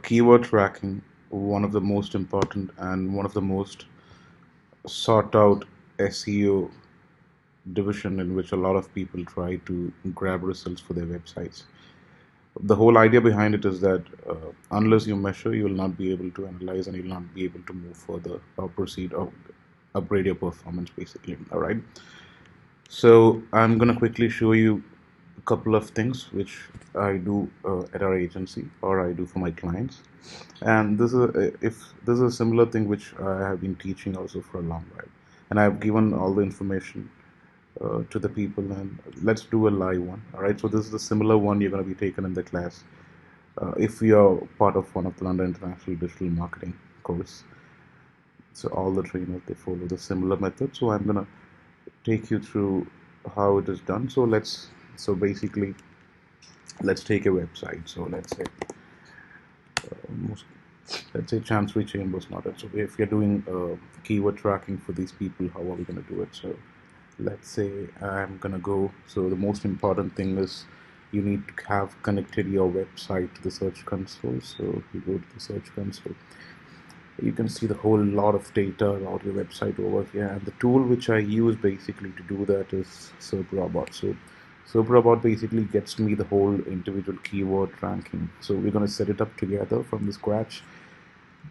Keyword tracking, one of the most important and one of the most sought out SEO division in which a lot of people try to grab results for their websites. The whole idea behind it is that unless you measure, you will not be able to analyze and you'll not be able to move further or proceed or upgrade your performance basically. All right. So I'm going to quickly show you a couple of things which I do at our agency or I do for my clients. And this is a similar thing which I have been teaching also for a long while. And I've given all the information to the people, and let's do a live one. All right. So this is a similar one you're going to be taken in the class if you're part of one of the London International Digital Marketing course. So all the trainers, they follow the similar method. So I'm gonna take you through how it is done. So basically let's take a website. So most, let's say Chancery Chambers not it. So if you're doing keyword tracking for these people, how are we gonna do it? So let's say I'm gonna go. So the most important thing is you need to have connected your website to the Search Console. So you go to the Search Console, you can see the whole lot of data about your website over here, and the tool which I use basically to do that is Serprobot. So Serprobot basically gets me the whole individual keyword ranking. So we're going to set it up together from the scratch.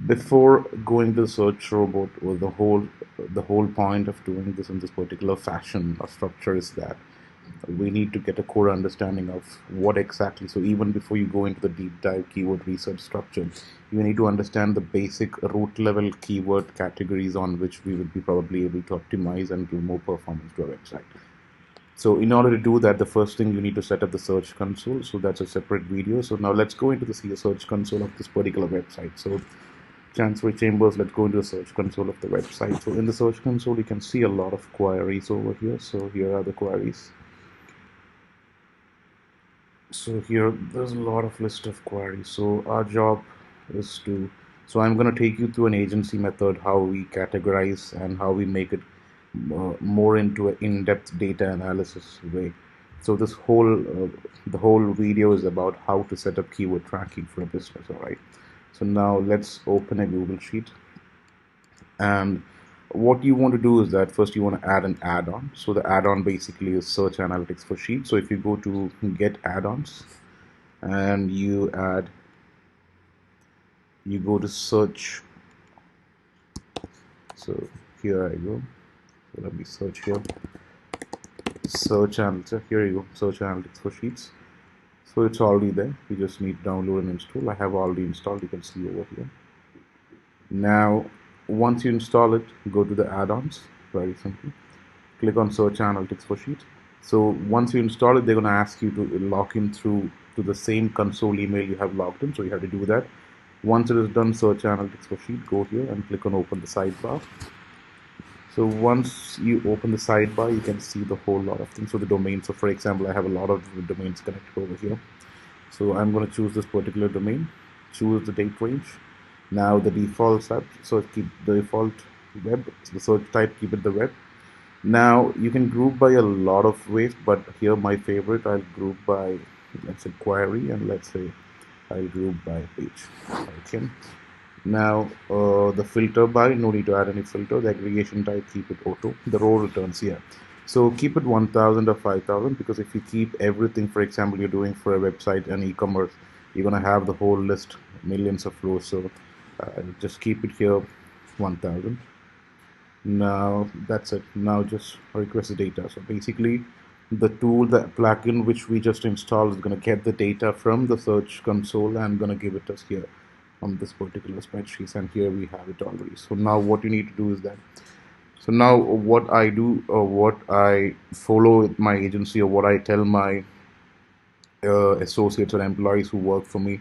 Before going to the search robot, or the whole point of doing this in this particular fashion or structure is that we need to get a core understanding of what exactly. So even before you go into the deep dive keyword research structure, you need to understand the basic root level keyword categories on which we would be probably able to optimize and give more performance to our website. So in order to do that, the first thing you need to set up the search console. So that's a separate video. So now let's go into the search console of this particular website. So Chancery Chambers, let's go into the search console of the website. So in the search console, you can see a lot of queries over here. So here are the queries. So here there's a lot of list of queries. So our job is to, so I'm going to take you through an agency method, how we categorize and how we make it more into an in-depth data analysis way. So this the whole video is about how to set up keyword tracking for a business. All right. So now let's open a Google Sheet, and what you want to do is that first you want to add an add-on. So the add-on basically is search analytics for Sheet. So if you go to get add-ons and you go to search. So here I go. So let me search here. Search analytics. Here you go. Search analytics for Sheets. So it's already there. You just need to download and install. I have already installed. You can see over here. Now, once you install it, go to the add-ons. Very simple. Click on Search Analytics for Sheet. So once you install it, they're going to ask you to log in through to the same console email you have logged in. So you have to do that. Once it is done, Search Analytics for Sheet, go here and click on Open the Sidebar. So once you open the sidebar, you can see the whole lot of things. So the domain. So for example, I have a lot of domains connected over here. So I'm going to choose this particular domain. Choose the date range. Now the default set, so keep the default web, the search type, keep it the web. Now you can group by a lot of ways, but here my favorite, I'll group by, let's say query, and let's say I'll group by page. Okay. Now the filter by, no need to add any filter. The aggregation type, keep it auto. The row returns here. So keep it 1000 or 5000, because if you keep everything, for example, you're doing for a website and e-commerce, you're going to have the whole list, millions of rows. So just keep it here 1000. Now that's it. Now just request the data. So basically the tool, the plugin which we just installed, is going to get the data from the search console and going to give it us here on this particular spreadsheet, and here we have it already. So now what you need to do is that, so now what I do, or what I follow with my agency, or what I tell my associates or employees who work for me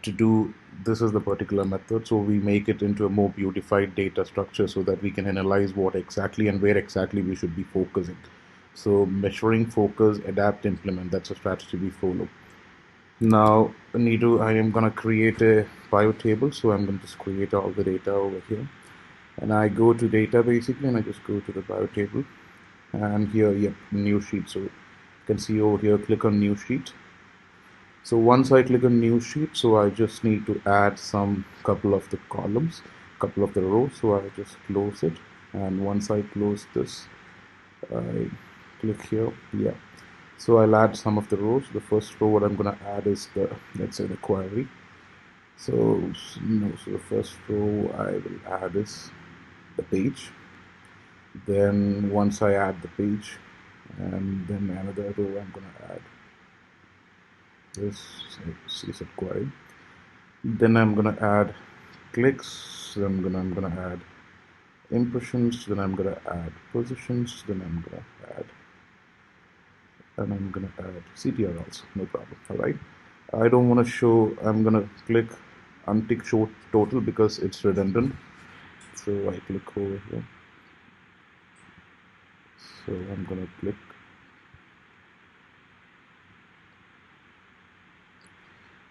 to do, this is the particular method. So we make it into a more beautified data structure so that we can analyze what exactly and where exactly we should be focusing. So measuring, focus, adapt, implement, that's a strategy we follow. Now I am going to create a pivot table. So I'm going to just create all the data over here, and I go to data basically, and I just go to the pivot table, and here, yep, new sheet. So you can see over here, click on new sheet. So once I click on new sheet, so I just need to add some couple of the columns, couple of the rows. So I just close it, and once I close this, I click here. Yeah. So I'll add some of the rows. The first row what I'm gonna add is the, let's say, the query. So no, so the first row I will add is the page. Then once I add the page, and then another row I'm gonna add this CSS query. Then I'm gonna add clicks. Then I'm gonna add impressions. Then I'm gonna add positions. Then I'm gonna add, and I'm gonna add CTR also. No problem. All right. I don't want to show. I'm gonna click untick show total because it's redundant. So I click over here. So I'm gonna click.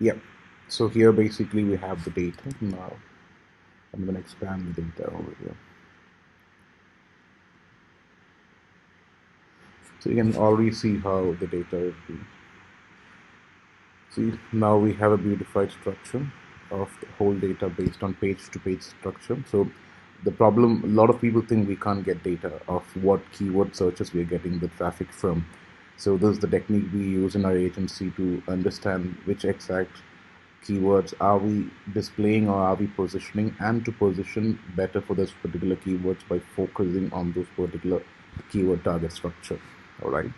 Yeah. So here basically we have the data. Now I'm gonna expand the data over here. So you can already see how the data is being. See, now we have a beautified structure of the whole data based on page-to-page structure. So the problem, a lot of people think we can't get data of what keyword searches we are getting the traffic from. So this is the technique we use in our agency to understand which exact keywords are we displaying or are we positioning, and to position better for those particular keywords by focusing on those particular keyword target structure. All right.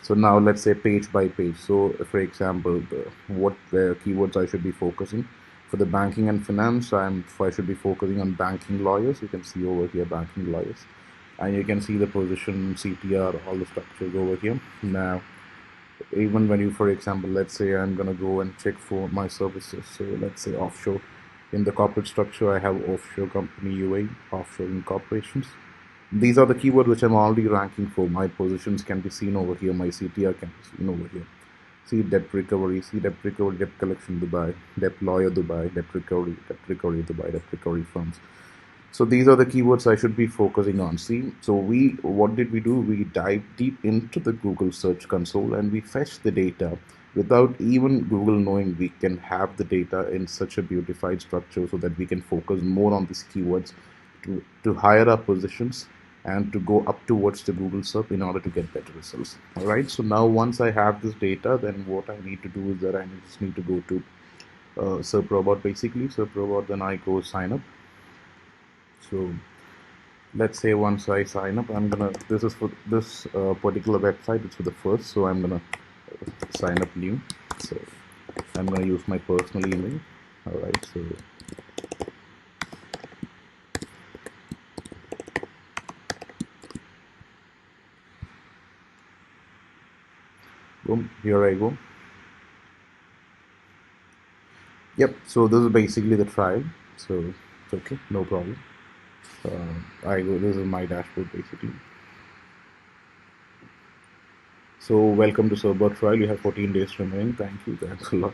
So now let's say page by page. So for example, what the keywords I should be focusing for the banking and finance, I should be focusing on banking lawyers. You can see over here banking lawyers, and you can see the position, CTR, all the structures over here. Now even when you, for example, let's say I'm gonna go and check for my services. So let's say offshore. In the corporate structure, I have offshore company UAE, offshore incorporations. These are the keywords which I'm already ranking for. My positions can be seen over here. My CTR can be seen over here. See debt recovery, debt collection Dubai, debt lawyer Dubai, debt recovery Dubai, debt recovery firms. So these are the keywords I should be focusing on. See, so what did we do? We dive deep into the Google Search Console and we fetch the data without even Google knowing. We can have the data in such a beautified structure so that we can focus more on these keywords to higher our positions and to go up towards the Google Serp in order to get better results. All right. So now once I have this data, then what I need to do is that I just need to go to Serprobot basically. Serprobot, then I go sign up. So let's say once I sign up, I'm gonna, this is for this particular website, it's for the first, so I'm gonna sign up new. So I'm gonna use my personal email. All right, so boom, here I go. Yep, so this is basically the trial, so it's okay, no problem. I go, this is my dashboard basically. So welcome to Serpbot trial. You have 14 days remaining. Thank you, thanks a lot.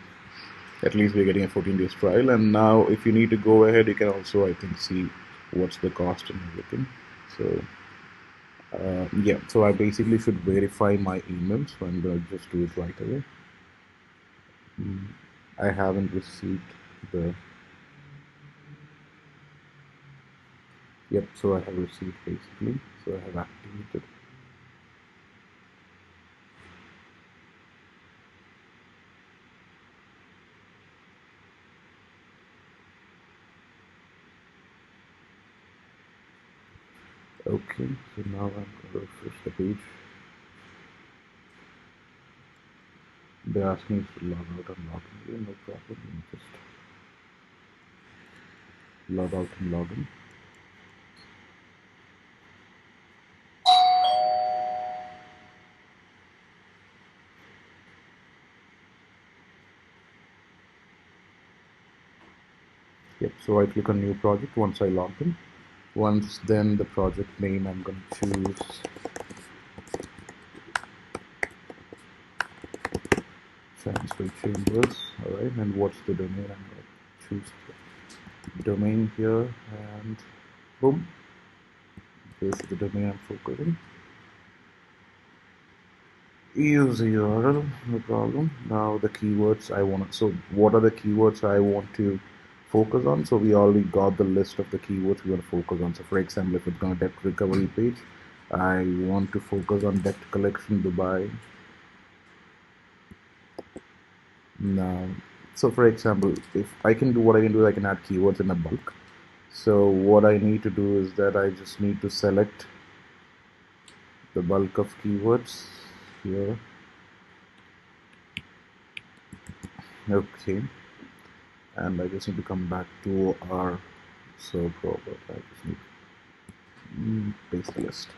At least we're getting a 14 days trial. And now if you need to go ahead, you can also, I think, see what's the cost and everything. So yeah, so I basically should verify my email. So I'm gonna just do it right away. I haven't received the, yep, so I have received basically. So I have activated. Okay, so now I'm gonna refresh the page. They're asking me to log out and log in. No problem. Just log out and log in. Yep, so I click on new project once I log in. Once then the project name I'm going to choose Transfer Chambers. Alright, and what's the domain? I'm going to choose the domain here, and boom, this is the domain I'm focusing. use a URL, no problem. Now the keywords I want to, so what are the keywords I want to focus on? So we already got the list of the keywords we want to focus on. So for example, if it's on a debt recovery page, I want to focus on debt collection Dubai. Now, so for example, if I can do what I can do, I can add keywords in a bulk. So what I need to do is that I just need to select the bulk of keywords here. Okay, and I just need to come back to our Serprobot. I just need to paste the list.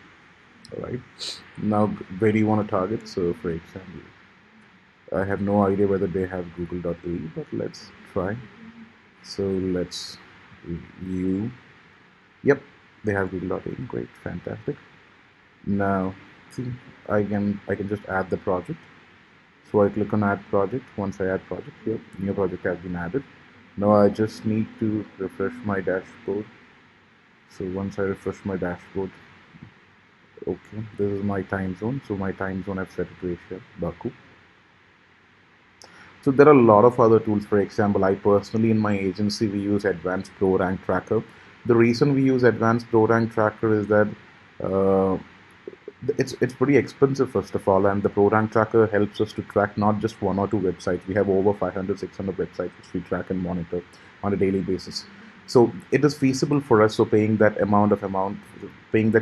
All right. Now, where do you want to target? So, for example, I have no idea whether they have Google.ae, but let's try. So let's view. Yep, they have Google.ae. Great, fantastic. Now, see, I can just add the project. So I click on add project. Once I add project here, new project has been added. Now I just need to refresh my dashboard. So once I refresh my dashboard, okay, this is my time zone. So my time zone I've set it to Asia, Baku. So there are a lot of other tools. For example, I personally in my agency we use Advanced Pro Rank Tracker. The reason we use Advanced Pro Rank Tracker is that uh, it's pretty expensive first of all, and the Pro Rank Tracker helps us to track not just one or two websites. We have over 500, 600 websites which we track and monitor on a daily basis. So it is feasible for us. So paying that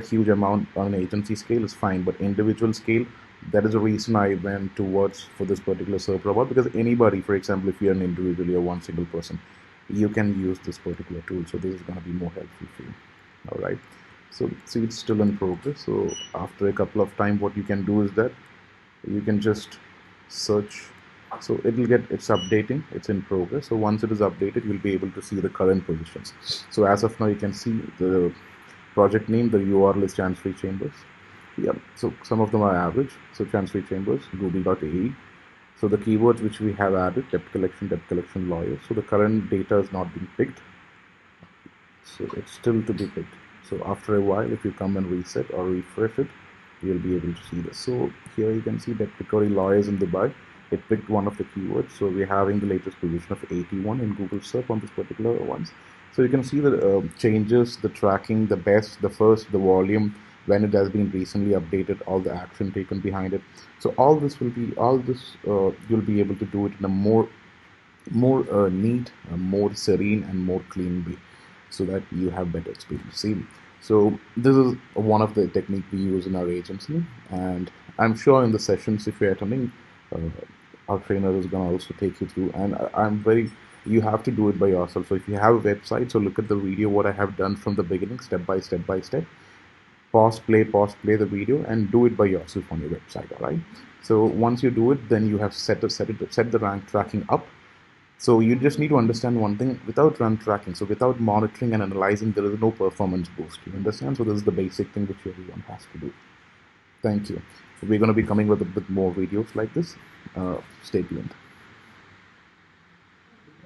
huge amount on an agency scale is fine, but individual scale, that is the reason I went towards for this particular Serprobot, because anybody, for example, if you're an individual or one single person, you can use this particular tool. So this is going to be more helpful for you. All right. So see, it's still in progress. So after a couple of time, what you can do is that you can just search. So it's updating, it's in progress. So once it is updated, you'll be able to see the current positions. So as of now, you can see the project name, the URL is Chancery Chambers. Yeah, so some of them are average. So Chancery Chambers, google.ae. So the keywords which we have added, debt collection lawyer. So the current data is not being picked. So it's still to be picked. So after a while, if you come and reset or refresh it, you'll be able to see this. So here you can see that recovery lawyers in Dubai. It picked one of the keywords. So we're having the latest position of 81 in Google Serp on this particular ones. So you can see the changes, the tracking, the best, the first, the volume, when it has been recently updated, all the action taken behind it. So you'll be able to do it in a more neat, more serene, and more clean way, so that you have better experience. See, so this is one of the technique we use in our agency, and I'm sure in the sessions, if you're attending, uh, our trainer is going to also take you through. And you have to do it by yourself. So if you have a website, so look at the video what I have done from the beginning, step by step by step. Pause play the video and do it by yourself on your website. All right. So once you do it, then you have set the rank tracking up. So you just need to understand one thing: without rank tracking, so without monitoring and analyzing, there is no performance boost. You understand? So this is the basic thing which everyone has to do. Thank you. We're going to be coming with a bit more videos like this. Stay tuned.